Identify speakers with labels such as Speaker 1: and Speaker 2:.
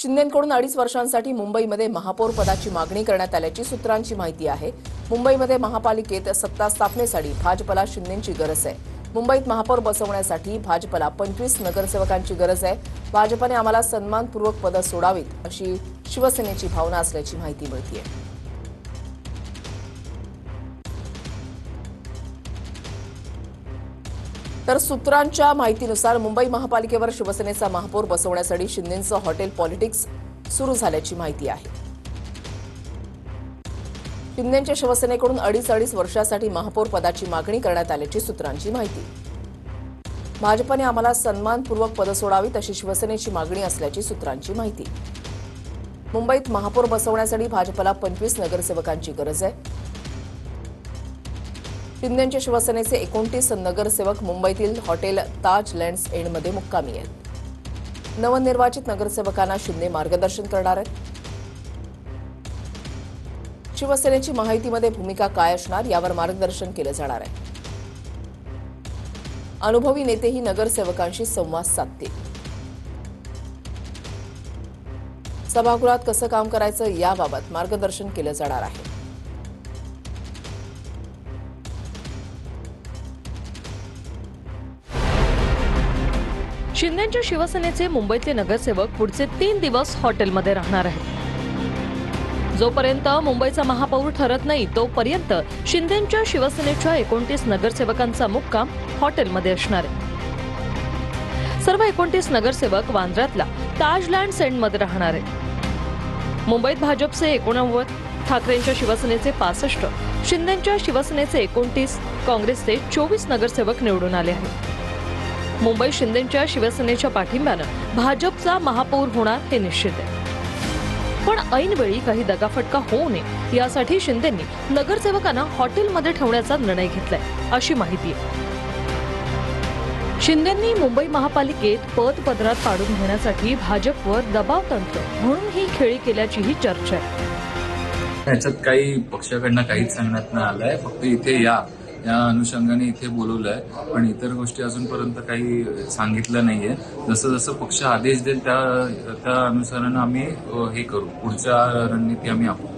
Speaker 1: शिंदेंकडून 2.5 वर्षांसाठी मुंबईमध्ये महापौर पदाची मागणी करण्यात आल्याची सूत्रांची माहिती आहे। मुंबईमध्ये महापालिकेत सत्ता स्थापनेसाठी भाजपला शिंदेंची गरज आहे। मुंबईत महापौर बसवण्यासाठी भाजपला 25 नगरसेवकांची गरज आहे। भाजपने आम्हाला सन्मानपूर्वक पदं सोडावीत अशी शिवसेनेची भावना असल्याची माहिती मिळतेय। तर सूत्रांच्या माहितीनुसार मुंबई महापालिकेवर शिवसेनेचा महापौर बसवण्यासाठी शिंदेंचं हॉटेल पॉलिटिक्स सुरू झाल्याची माहिती आहे। शिंदेंच्या शिवसेनेकडून 2.5 वर्षासाठी महापौर पदाची मागणी करण्यात आल्याची सूत्रांची माहिती। भाजपने आम्हाला सन्मानपूर्वक पदं सोडावीत अशी शिवसेनेची मागणी असल्याची सूत्रांची माहिती। मुंबईत महापौर बसवण्यासाठी भाजपला 25 नगरसेवकांची गरज आहे। शिंदेंच्या शिवसेनेचे 29 नगरसेवक मुंबईतील हॉटेल ताज लँड्स एंडमध्ये मुक्कामी आहेत। नवनिर्वाचित नगरसेवकांना शिंदे मार्गदर्शन करणार आहेत। शिवसेनेची माहितीमध्ये भूमिका काय असणार यावर मार्गदर्शन केलं जाणार आहे। अनुभवी नेतेही नगरसेवकांशी संवाद साधतील। सभागृहात कसं काम करायचं याबाबत मार्गदर्शन केलं जाणार आहे।
Speaker 2: शिंदेंच्या शिवसेनेचे मुंबईतले नगरसेवक पुढचे 3 दिवस हॉटेलमध्ये राहणार आहेत। जोपर्यंत मुंबईचा महापौर ठरत नाही तोपर्यंत शिंदेंच्या शिवसेनेच्या 29 नगरसेवकांचा मुक्काम हॉटेलमध्ये असणार आहे। सर्व 29 नगरसेवक वांद्र्यातला ताज लँड्स एंडमध्ये राहणार आहेत। मुंबईत भाजपचे 89, ठाकरेंच्या शिवसेनेचे 65, शिंदेंच्या शिवसेनेचे 29, काँग्रेसचे 24 नगरसेवक निवडून आले आहेत। मुंबई शिंदेंच्या शिवसेनेच्या पाठिंब्यानं भाजपचा महापौर होणार हे निश्चित आहे। पण ऐनवेळी काही दगाफटका होऊ नये यासाठी शिंदेंनी नगरसेवकांना हॉटेलमध्ये ठेवण्याचा निर्णय घेतलाय अशी माहिती आहे। शिंदेंनी मुंबई महापालिकेत पद पदरात पाडून घेण्यासाठी भाजपवर दबाव तंत्र म्हणून ही खेळी केल्याचीही चर्चा आहे।
Speaker 3: याच्यात काही पक्षाकडनं काहीच सांगण्यात नाही आलंय, फक्त इथे या अनुषंगाने इथे बोलवलंय, पण इतर गोष्टी अजूनपर्यंत काही सांगितलं नाहीये। जसं जसं पक्ष आदेश देईल त्या अनुसारानं आम्ही हे करू, पुढच्या रणनीती आम्ही आखू।